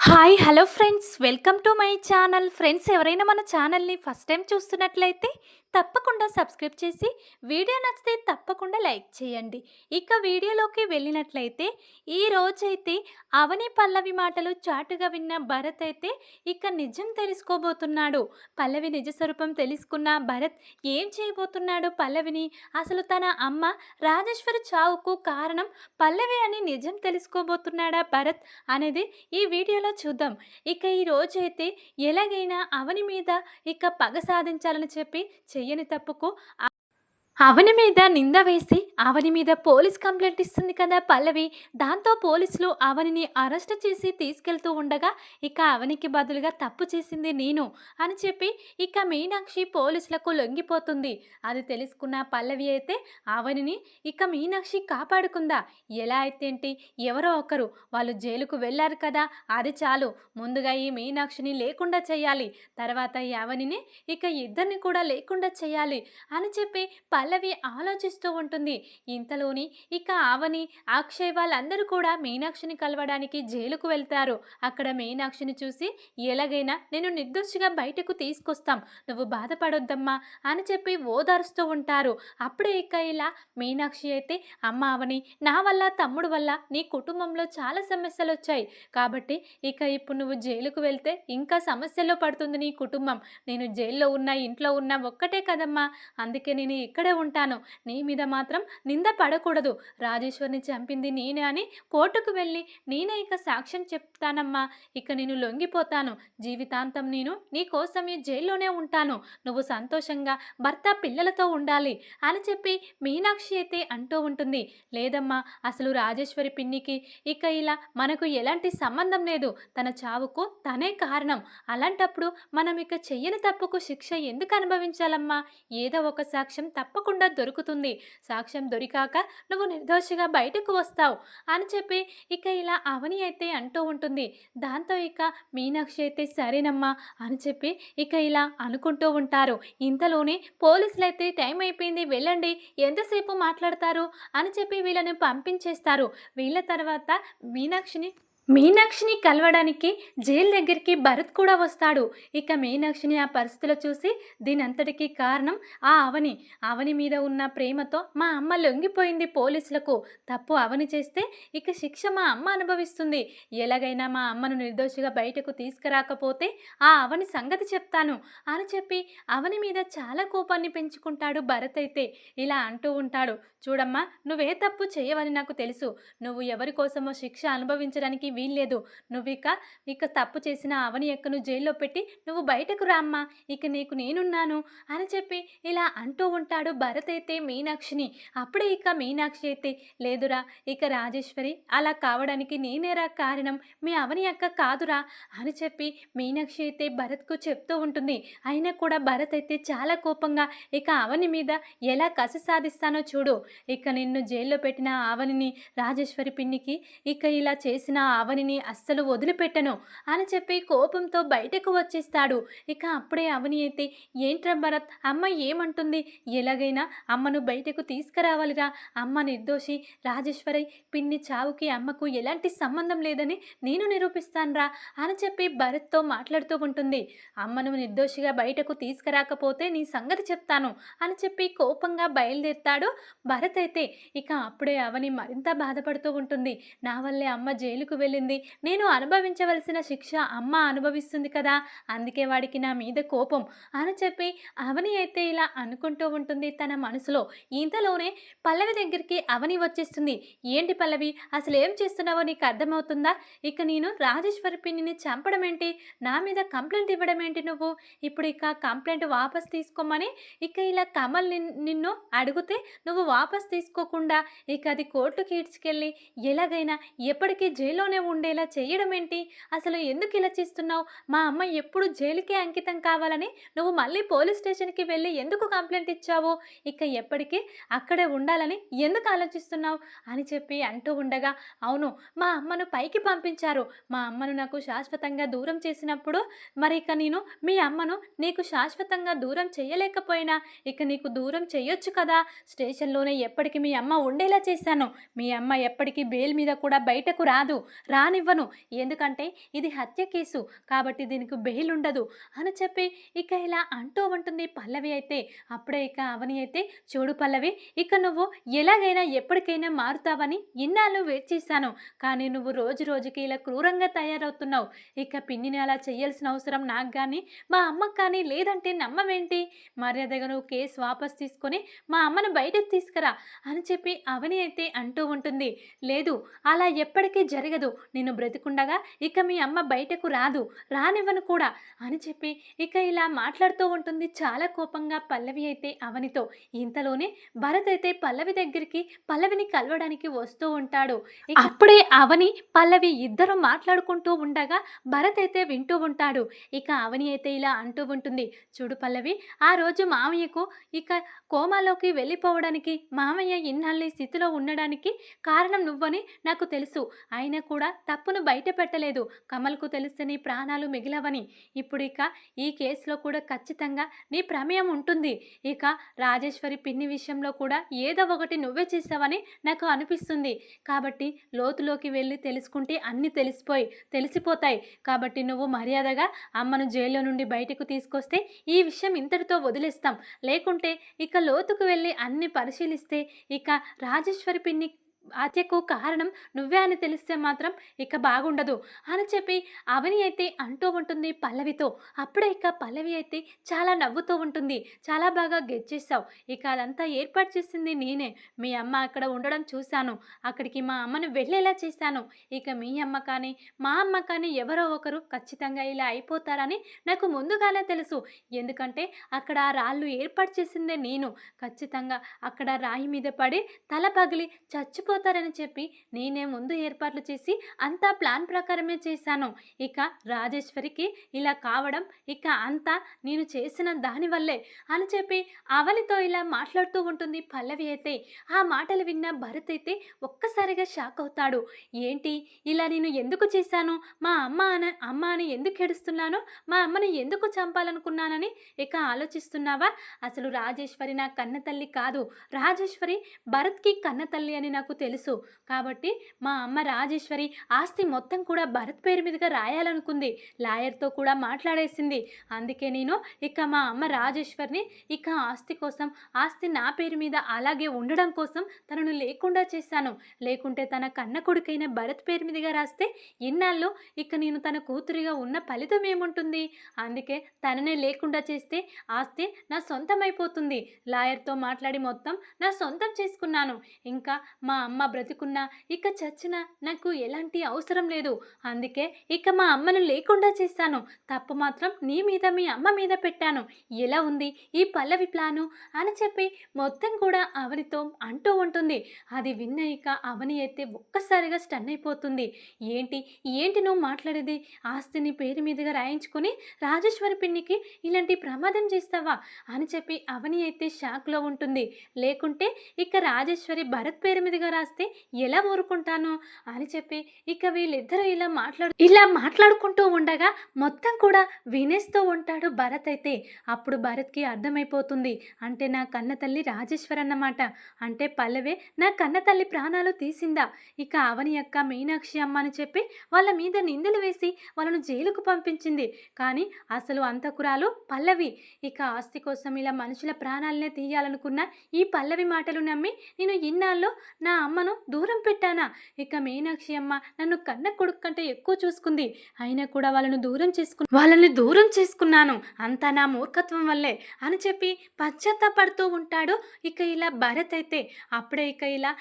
Hi hello friends, welcome to my channel. Friends, ఎవరైనా మన ఛానల్ని ఫస్ట్ టైం చూస్తున్నట్లయితే తప్పకుండా సబ్స్క్రైబ్ చేసి వీడియో నచ్చితే తప్పకుండా లైక్ చేయండి. ఇక వీడియోలోకి వెళ్ళినట్లయితే ఈ రోజైతే అవని పల్లవి మాటలు చాటుగా విన్న భరత్ అయితే ఇక నిజం తెలుసుకోబోతున్నాడు. పల్లవి నిజ స్వరూపం తెలుసుకున్న భరత్ ఏం చేయబోతున్నాడు పల్లవిని, అసలు తన అమ్మ రాజేశ్వరి చావుకు కారణం పల్లవి అని నిజం తెలుసుకోబోతున్నాడా భరత్ అనేది ఈ వీడియోలో చూద్దాం. ఇక ఈ రోజైతే ఎలాగైనా అవని మీద ఇక పగ సాధించాలని చెప్పి చెయ్యని తప్పుకు అవని మీద నింద వేసి అవని మీద పోలీస్ కంప్లైంట్ ఇస్తుంది కదా పల్లవి. దాంతో పోలీసులు అవనిని అరెస్ట్ చేసి తీసుకెళ్తూ ఉండగా ఇక అవనికి బదులుగా తప్పు చేసింది నేను అని చెప్పి ఇక మీనాక్షి పోలీసులకు లొంగిపోతుంది. అది తెలుసుకున్న పల్లవి అయితే అవనిని ఇక మీనాక్షి కాపాడుకుందా. ఎలా అయితే ఏంటి, ఎవరో ఒకరు వాళ్ళు జైలుకు వెళ్ళారు కదా, అది చాలు. ముందుగా ఈ మీనాక్షిని లేకుండా చేయాలి, తర్వాత ఈ అవనిని ఇక ఇద్దరిని కూడా లేకుండా చేయాలి అని చెప్పి పల్లవి ఆలోచిస్తూ ఉంటుంది. ఇంతలోని ఇక అవని, అక్షయ్ వాళ్ళందరూ కూడా మీనాక్షిని కలవడానికి జైలుకు వెళ్తారు. అక్కడ మీనాక్షిని చూసి ఎలాగైనా నేను నిర్దోషిగా బయటకు తీసుకొస్తాం, నువ్వు బాధపడొద్దమ్మా అని చెప్పి ఓదారుస్తూ ఉంటారు. అప్పుడే ఇక ఇలా మీనాక్షి అయితే, అమ్మ అవని, నా వల్ల తమ్ముడు వల్ల నీ కుటుంబంలో చాలా సమస్యలు వచ్చాయి కాబట్టి ఇక ఇప్పుడు నువ్వు జైలుకు వెళ్తే ఇంకా సమస్యల్లో పడుతుంది నీ కుటుంబం. నేను జైల్లో ఉన్నా ఇంట్లో ఉన్నా ఒక్కటే కదమ్మా, అందుకే నేను ఇక్కడే ఉంటాను. నీ మీద మాత్రం నింద పడకూడదు. రాజేశ్వరిని చంపింది నేనే అని కోర్టుకు వెళ్ళి నేనే ఇక సాక్ష్యం చెప్తానమ్మా. ఇక నేను లొంగిపోతాను. జీవితాంతం నేను నీ కోసం ఈ జైల్లోనే ఉంటాను. నువ్వు సంతోషంగా భర్త పిల్లలతో ఉండాలి అని చెప్పి మీనాక్షి అయితే అంటూ ఉంటుంది. లేదమ్మా, అసలు రాజేశ్వరి పిన్నికి ఇక ఇలా మనకు ఎలాంటి సంబంధం లేదు. తన చావుకు తనే కారణం. అలాంటప్పుడు మనం ఇక చెయ్యని తప్పుకు శిక్ష ఎందుకు అనుభవించాలమ్మా? ఏదో ఒక సాక్ష్యం తప్పకుండా దొరుకుతుంది. సాక్ష్యం దొరికాక నువ్వు నిర్దోషిగా బయటకు వస్తావు అని చెప్పి ఇక ఇలా అవని అయితే అంటూ ఉంటుంది. దాంతో ఇక మీనాక్షి అయితే సరేనమ్మా అని చెప్పి ఇక ఇలా అనుకుంటూ ఉంటారు. ఇంతలోనే పోలీసులు అయితే టైం అయిపోయింది వెళ్ళండి, ఎంతసేపు మాట్లాడతారు అని చెప్పి వీళ్ళని పంపించేస్తారు. వీళ్ళ తర్వాత మీనాక్షిని కలవడానికి జైలు దగ్గరికి భరత్ కూడా వస్తాడు. ఇక మీనాక్షిని ఆ పరిస్థితిలో చూసి దీనంతటికీ కారణం ఆ అవని మీద ఉన్న ప్రేమతో మా అమ్మ లొంగిపోయింది పోలీసులకు. తప్పు అవని చేస్తే ఇక శిక్ష మా అమ్మ అనుభవిస్తుంది. ఎలాగైనా మా అమ్మను నిర్దోషిగా బయటకు తీసుకురాకపోతే ఆ అవని సంగతి చెప్తాను అని చెప్పి అవని మీద చాలా కోపాన్ని పెంచుకుంటాడు భరత్ అయితే. ఇలా అంటూ ఉంటాడు, చూడమ్మా, నువ్వే తప్పు చేయవని నాకు తెలుసు. నువ్వు ఎవరి కోసమో శిక్ష అనుభవించడానికి వీల్లేదు. నువ్వు ఇక తప్పు చేసిన అవని ఎక్కను జైల్లో పెట్టి నువ్వు బయటకు రామ్మా, ఇక నీకు నేనున్నాను అని చెప్పి ఇలా అంటూ ఉంటాడు భరత్ అయితే మీనాక్షిని. అప్పుడే ఇక మీనాక్షి అయితే, లేదురా, ఇక రాజేశ్వరి అలా కావడానికి నేనేరా కారణం, మీ అవని అక్క కాదురా అని చెప్పి మీనాక్షి అయితే భరత్కు చెప్తూ ఉంటుంది. అయినా కూడా భరత్ అయితే చాలా కోపంగా, ఇక అవని మీద ఎలా కసి సాధిస్తానో చూడు, ఇక నిన్ను జైల్లో పెట్టిన అవనిని, రాజేశ్వరి పిన్నికి ఇక ఇలా చేసిన అవనిని అస్సలు వదిలిపెట్టను అని చెప్పి కోపంతో బయటకు వచ్చేస్తాడు. ఇక అప్పుడే అవని అయితే, ఏంట్రా భరత్, అమ్మ ఏమంటుంది, ఎలాగైనా అమ్మను బయటకు తీసుకురావాలిరా, అమ్మ నిర్దోషి, రాజేశ్వరి పిన్ని చావుకి అమ్మకు ఎలాంటి సంబంధం లేదని నేను నిరూపిస్తానురా అని చెప్పి భరత్తో మాట్లాడుతూ ఉంటుంది. అమ్మను నిర్దోషిగా బయటకు తీసుకురాకపోతే నీ సంగతి చెప్తాను అని చెప్పి కోపంగా బయలుదేరుతాడు భరత్ అయితే. ఇక అప్పుడే అవని మరింత బాధపడుతూ ఉంటుంది. నా వల్లే అమ్మ జైలుకు వెళ్ళింది, నేను అనుభవించవలసిన శిక్ష అమ్మ అనుభవిస్తుంది కదా, అందుకే వాడికి నా మీద కోపం అని చెప్పి అవని అయితే ఇలా అనుకుంటూ ఉంటుంది తన మనసులో. ఇంతలోనే పల్లవి దగ్గరికి అవని వచ్చేస్తుంది. ఏంటి పల్లవి, అసలు ఏం చేస్తున్నావో నీకు అర్థమవుతుందా? ఇక నేను రాజేశ్వరి పిన్నిని చంపడం ఏంటి, నా మీద కంప్లైంట్ ఇవ్వడం ఏంటి నువ్వు? ఇప్పుడు ఇక కంప్లైంట్ వాపస్ తీసుకోమని ఇక ఇలా కమల్ నిన్ను అడిగితే నువ్వు వాపస్ తీసుకోకుండా ఇక అది కోర్టుకి ఈడ్చుకెళ్ళి ఎలాగైనా ఎప్పటికీ జైల్లోనే ఉండేలా చేయడం ఏంటి? అసలు ఎందుకు ఇలా చేస్తున్నావు? మా అమ్మ ఎప్పుడు జైలుకే అంకితం కావాలని నువ్వు మళ్ళీ పోలీస్ స్టేషన్కి వెళ్ళి ఎందుకు కంప్లైంట్ ఇచ్చావు? ఇక ఎప్పటికీ అక్కడే ఉండాలని ఎందుకు ఆలోచిస్తున్నావు అని చెప్పి అంటూ ఉండగా, అవును, మా అమ్మను పైకి పంపించారు. మా అమ్మను నాకు శాశ్వతంగా దూరం చేసినప్పుడు మరి ఇక నేను మీ అమ్మను నీకు శాశ్వతంగా దూరం చేయలేకపోయినా ఇక నీకు దూరం చేయొచ్చు కదా. స్టేషన్లోనే ఎప్పటికీ మీ అమ్మ ఉండేలా చేశాను. మీ అమ్మ ఎప్పటికీ బెయిల్ మీద కూడా బయటకు రాదు. రానివ్వను. ఎందుకంటే ఇది హత్య కేసు కాబట్టి దీనికి బెయిల్ ఉండదు అని చెప్పి ఇక ఇలా అంటూ ఉంటుంది పల్లవి అయితే. అప్పుడే ఇక అవని అయితే, చూడు పల్లవి, ఇక నువ్వు ఎలాగైనా ఎప్పటికైనా మారుతావని ఇన్నాళ్ళు వెయిట్ చేశాను. కానీ నువ్వు రోజు రోజుకి ఇలా క్రూరంగా తయారవుతున్నావు. ఇక పిన్నిని అలా చేయాల్సిన అవసరం నాకు కానీ మా అమ్మకు కానీ లేదంటే నమ్మవేంటి? మర్యాదగా నువ్వు కేసు వాపస్ తీసుకొని మా అమ్మను బయటకు తీసుకురా అని చెప్పి అవని అయితే అంటూ ఉంటుంది. లేదు, అలా ఎప్పటికీ జరగదు. నేను బ్రతికుండగా ఇక మీ అమ్మ బయటకు రాదు, రానివ్వను కూడా అని చెప్పి ఇక ఇలా మాట్లాడుతూ ఉంటుంది చాలా కోపంగా పల్లవి అయితే అవనితో. ఇంతలోనే భరత్ అయితే పల్లవి దగ్గరికి పల్లవిని కలవడానికి వస్తూ ఉంటాడు. అప్పుడే అవని పల్లవి ఇద్దరు మాట్లాడుకుంటూ ఉండగా భరత్ అయితే వింటూ ఉంటాడు. ఇక అవని అయితే ఇలా అంటూ ఉంటుంది, చూడు పల్లవి, ఆ రోజు మామయ్యకు ఇక కోమాలోకి వెళ్ళిపోవడానికి, మామయ్య ఇన్నాళ్ళ స్థితిలో ఉండడానికి కారణం నువ్వని నాకు తెలుసు. అయినా కూడా తప్పును బయట పెట్టలేదు. కమల్కు తెలిస్తే నీ ప్రాణాలు మిగిలవని. ఇప్పుడు ఇక ఈ కేసులో కూడా ఖచ్చితంగా నీ ప్రమేయం ఉంటుంది. ఇక రాజేశ్వరి పిన్ని విషయంలో కూడా ఏదో ఒకటి నువ్వే చేసావని నాకు అనిపిస్తుంది. కాబట్టి లోతులోకి వెళ్ళి తెలుసుకుంటే అన్నీ తెలిసిపోతాయి. కాబట్టి నువ్వు మర్యాదగా అమ్మను జైల్లో నుండి బయటకు తీసుకొస్తే ఈ విషయం ఇంతటితో వదిలేస్తాం. లేకుంటే ఇక లోతుకు వెళ్ళి అన్ని పరిశీలిస్తే ఇక రాజేశ్వరి పిన్ని హత్యకు కారణం నువ్వే అని తెలిస్తే మాత్రం ఇక బాగుండదు అని చెప్పి అవని అయితే అంటూ ఉంటుంది పల్లవితో. అప్పుడే ఇక పల్లవి అయితే చాలా నవ్వుతూ ఉంటుంది. చాలా బాగా గెచ్చేసావు. ఇక అదంతా ఏర్పాటు చేసింది నేనే. మీ అమ్మ అక్కడ ఉండడం చూశాను. అక్కడికి మా అమ్మను వెళ్ళేలా చేశాను. ఇక మీ అమ్మ కానీ మా అమ్మ కానీ ఎవరో ఒకరు ఖచ్చితంగా ఇలా అయిపోతారని నాకు ముందుగానే తెలుసు. ఎందుకంటే అక్కడ ఆ రాళ్ళు ఏర్పాటు చేసిందే నేను. ఖచ్చితంగా అక్కడ రాయి మీద పడి తల పగిలి చచ్చిపోతారని చెప్పి నేనే ముందు ఏర్పాట్లు చేసి అంతా ప్లాన్ ప్రకారమే చేశాను. ఇక రాజేశ్వరికి ఇలా కావడం ఇక అంతా నేను చేసిన దానివల్లే అని చెప్పి అవనితో ఇలా మాట్లాడుతూ ఉంటుంది పల్లవి అయితే. ఆ మాటలు విన్న భరత్ అయితే ఒక్కసారిగా షాక్ అవుతాడు. ఏంటి ఇలా నేను ఎందుకు చేశాను? మా అమ్మ అని ఎందుకు ఏడుస్తున్నాను? మా అమ్మని ఎందుకు చంపాలనుకున్నానని ఇక ఆలోచిస్తున్నావా? అసలు రాజేశ్వరి నా కన్న తల్లి కాదు. రాజేశ్వరి భరత్కి కన్న తల్లి అని నాకు తెలుసు. కాబట్టి మా అమ్మ రాజేశ్వరి ఆస్తి మొత్తం కూడా భరత్ పేరు మీదుగా రాయాలనుకుంది. లాయర్తో కూడా మాట్లాడేసింది. అందుకే నేను ఇక మా అమ్మ రాజేశ్వరిని ఇక ఆస్తి నా పేరు మీద అలాగే ఉండడం కోసం తనను లేకుండా చేశాను. లేకుంటే తన కన్న కొడుకైన భరత్ పేరు మీదుగా రాస్తే ఇన్నాళ్ళు ఇక నేను తన కూతురిగా ఉన్న ఫలితం ఏముంటుంది? అందుకే తననే లేకుండా చేస్తే ఆస్తి నా సొంతమైపోతుంది. లాయర్తో మాట్లాడి మొత్తం నా సొంతం చేసుకున్నాను. ఇంకా మా అమ్మ బ్రతికున్నా ఇక చచ్చినా నాకు ఎలాంటి అవసరం లేదు. అందుకే ఇక మా అమ్మను లేకుండా చేశాను. తప్పు మాత్రం నీ మీద మీ అమ్మ మీద పెట్టాను. ఎలా ఉంది ఈ పల్లవి ప్లాను అని చెప్పి మొత్తం కూడా అవనితో అంటూ ఉంటుంది. అది విన్న ఇక అవని అయితే ఒక్కసారిగా స్టన్ అయిపోతుంది. ఏంటి నువ్వు మాట్లాడేది? ఆస్తిని పేరు మీదుగా రాయించుకొని రాజేశ్వరి పిన్నికి ఇలాంటి ప్రమాదం చేస్తావా అని చెప్పి అవని అయితే షాక్లో ఉంటుంది. లేకుంటే ఇక రాజేశ్వరి భరత్ పేరు మీదుగా రాస్తే ఎలా ఊరుకుంటాను అని చెప్పి ఇక వీళ్ళిద్దరూ ఇలా మాట్లాడుకుంటూ ఉండగా మొత్తం కూడా వినేస్తూ ఉంటాడు భరత్ అయితే. అప్పుడు భరత్కి అర్థమైపోతుంది. అంటే నా కన్న తల్లి రాజేశ్వరి అన్నమాట. అంటే పల్లవే నా కన్న తల్లి ప్రాణాలు తీసిందా? ఇక అవని అక్క మీనాక్షి అమ్మ అని చెప్పి వాళ్ళ మీద నిందలు వేసి వాళ్ళను జైలుకు పంపించింది. కానీ అసలు అంతకురాలు పల్లవి. ఇక ఆస్తి కోసం ఇలా మనుషుల ప్రాణాలనే తీయాలనుకున్న ఈ పల్లవి మాటలు నమ్మి నేను ఇన్నాళ్ళు నా అమ్మను దూరం పెట్టానా? ఇక మీనాక్షి అమ్మ నన్ను కన్న కొడుకు కంటే ఎక్కువ చూసుకుంది. అయినా కూడా వాళ్ళని దూరం చేసుకున్నాను. అంతా నా మూర్ఖత్వం వల్లే అని చెప్పి పశ్చాత్తాపడుతూ ఉంటాడు ఇక ఇలా భరత్ అయితే. అప్పుడే ఇక ఇలా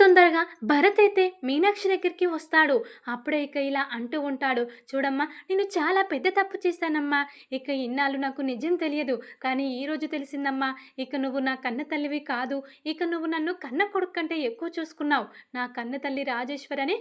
తొందరగా భరత్ అయితే మీనాక్షి దగ్గరికి వస్తాడు. అప్పుడే ఇక ఇలా అంటూ ఉంటాడు, చూడమ్మా, నేను చాలా పెద్ద తప్పు చేశానమ్మా. ఇక ఇన్నాళ్ళు నాకు నిజం తెలియదు, కానీ ఈరోజు తెలిసిందమ్మా. ఇక నువ్వు నా కన్న తల్లివి కాదు. ఇక నువ్వు నన్ను కన్న కొడుకు కంటే ఎక్కువ చూసుకున్నావు. నా కన్న తల్లి రాజేశ్వరి అని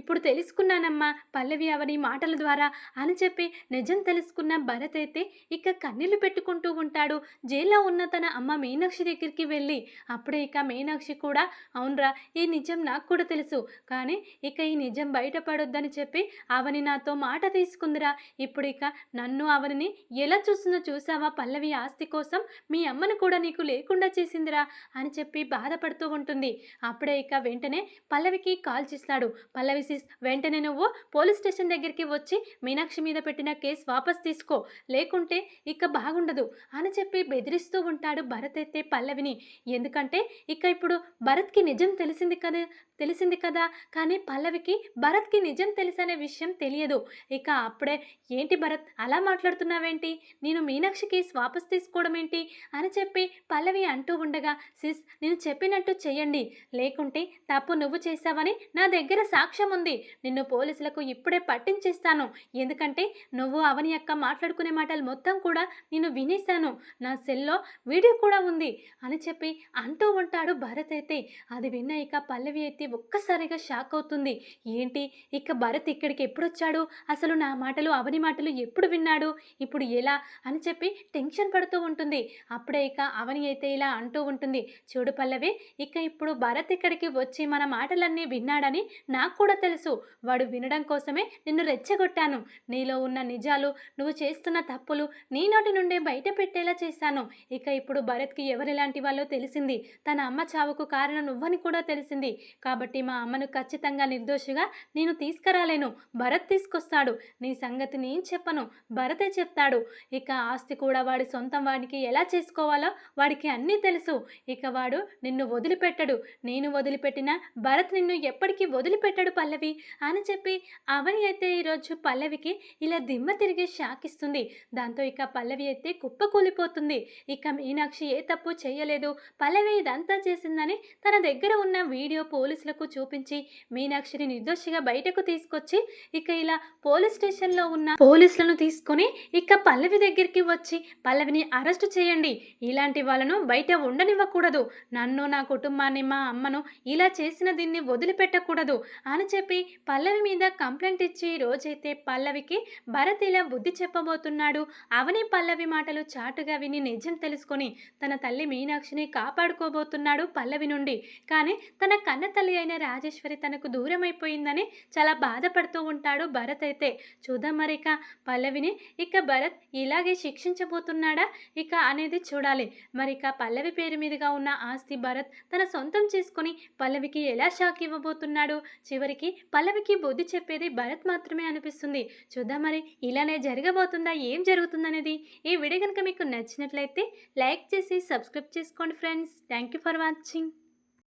ఇప్పుడు తెలుసుకున్నానమ్మా పల్లవి అవని మాటల ద్వారా అని చెప్పి నిజం తెలుసుకున్న భరత్ అయితే ఇక కన్నీళ్లు పెట్టుకుంటూ ఉంటాడు. జైల్లో ఉన్న తన అమ్మ మీనాక్షి దగ్గరికి వెళ్ళి అప్పుడే ఇక మీనాక్షి కూడా అవునరా ఈ నిజం నాకు కూడా తెలుసు, కానీ ఇక ఈ నిజం బయటపడొద్దని చెప్పి అవని నాతో మాట తీసుకుందిరా. ఇప్పుడు ఇక నన్ను అవనిని ఎలా చూస్తుందో చూసావా, పల్లవి ఆస్తి కోసం మీ అమ్మను కూడా నీకు లేకుండా చేసిందిరా అని చెప్పి బాధపడుతూ ఉంటుంది. అప్పుడే ఇక వెంటనే పల్లవికి కాల్ చేస్తాడు. పల్లవి సిస్, వెంటనే నువ్వు పోలీస్ స్టేషన్ దగ్గరికి వచ్చి మీనాక్షి మీద పెట్టిన కేసు వాపస్ తీసుకో, లేకుంటే ఇక బాగుండదు అని చెప్పి బెదిరిస్తూ ఉంటాడు భరత్ అయితే పల్లవిని. ఎందుకంటే ఇక ఇప్పుడు భరత్కి నిజం తెలిసింది కదా, కానీ పల్లవికి భరత్కి నిజం తెలుసనే విషయం తెలియదు. ఇక అప్పుడే ఏంటి భరత్ అలా మాట్లాడుతున్నావేంటి, నేను మీనాక్షి కేసు వాపస్ తీసుకోవడం ఏంటి అని చెప్పి పల్లవి అంటూ ఉండగా, సిస్ నేను చెప్పినట్టు చెయ్యండి, లేకుంటే తప్పు నువ్వు చేశావని నా దగ్గర సాక్ష్యం ఉంది, నిన్ను పోలీసులకు ఇప్పుడే పట్టించేస్తాను, ఎందుకంటే నువ్వు అవని అక్క మాట్లాడుకునే మాటలు మొత్తం కూడా నేను వినేశాను, నా సెల్లో వీడియో కూడా ఉంది అని చెప్పి అంటూ ఉంటాడు భరత్ అయితే. అది విన్న ఇక పల్లవి అయితే ఒక్కసారిగా షాక్ అవుతుంది. ఏంటి ఇక భరత్ ఇక్కడికి ఎప్పుడొచ్చాడు, అసలు నా మాటలు అవని మాటలు ఎప్పుడు విన్నాడు, ఇప్పుడు ఎలా అని చెప్పి టెన్షన్ పడుతూ ఉంటుంది. అప్పుడే ఇక అవని అయితే ఇలా అంటూ ఉంటుంది, చూడు పల్లవి, ఇక ఇప్పుడు భరత్ ఇక్కడికి వచ్చి మన మాటలన్నీ విన్నాడని నాకు కూడా తెలుసు, వాడు వినడం కోసమే నిన్ను రెచ్చగొట్టాను, నీలో ఉన్న నిజాలు నువ్వు చేస్తున్న తప్పులు నీ నోటి నుండే బయట పెట్టేలా చేశాను. ఇక ఇప్పుడు భరత్కి ఎవరెలాంటి వాళ్ళో తెలిసింది, తన అమ్మ చావుకు కారణం నువ్వని కూడా తెలిసింది, కాబట్టి మా అమ్మను ఖచ్చితంగా నిర్దోషిగా నేను తీసుకురాలేను, భరత్ తీసుకొస్తాడు, నీ సంగతి నేను చెప్పను, భరతే చెప్తాడు. ఇక ఆస్తి కూడా వాడి సొంతం, వాడికి ఎలా చేసుకోవాలో వాడికి అన్నీ తెలుసు, ఇక వాడు నిన్ను వదిలిపెట్టడు, నేను వదిలిపెట్టినా భరత్ నిన్ను ఎప్పటికీ వదిలిపెట్టాడు పల్లవి అని చెప్పి అవని అయితే ఈరోజు పల్లవికి ఇలా దిమ్మ తిరిగి షాక్ ఇస్తుంది. దాంతో ఇక పల్లవి అయితే కుప్పకూలిపోతుంది. ఇక మీనాక్షి ఏ తప్పు చేయలేదు, పల్లవి ఇదంతా చేసిందని తన దగ్గర ఉన్న వీడియో పోలీసులకు చూపించి మీనాక్షిని నిర్దోషిగా బయటకు తీసుకొచ్చి ఇక ఇలా పోలీస్ స్టేషన్లో ఉన్న పోలీసులను తీసుకొని ఇక పల్లవి దగ్గరికి వచ్చి పల్లవిని అరెస్ట్ చేయండి, ఇలాంటి వాళ్ళను బయట ఉండనివ్వకూడదు, నన్ను నా కుటుంబాన్ని మా అమ్మను ఇలా చేసిన దీన్ని వదిలిపెట్టకూడదు అని చెప్పి పల్లవి మీద కంప్లైంట్ ఇచ్చి రోజైతే పల్లవికి భరత్ ఇలా బుద్ధి చెప్పబోతున్నాడు. అవని పల్లవి మాటలు చాటుగా విని నిజం తెలుసుకొని తన తల్లి మీనాక్షిని కాపాడుకోబోతున్నాడు పల్లవి నుండి. కానీ తన కన్న తల్లి అయిన రాజేశ్వరి తనకు దూరమైపోయిందని చాలా బాధపడుతూ ఉంటాడు భరత్ అయితే. చూద్దాం మరి ఇక పల్లవిని ఇక భరత్ ఇలాగే శిక్షించబోతున్నాడా ఇక అనేది చూడాలి. మరి ఇక పల్లవి పేరు మీదుగా ఉన్న ఆస్తి భరత్ తన సొంతం చేసుకొని పల్లవికి ఎలా షాక్ ఇవ్వబోతున్నాడు, చివరికి పల్లవికి బుద్ధి చెప్పేది భరత్ మాత్రమే అనిపిస్తుంది. చూద్దాం మరి ఇలానే జరగబోతుందా, ఏం జరుగుతుందనేది. ఈ వీడియో కనుక మీకు నచ్చినట్లయితే లైక్ చేసి సబ్స్క్రైబ్ చేసుకోండి friends. Thank you for watching.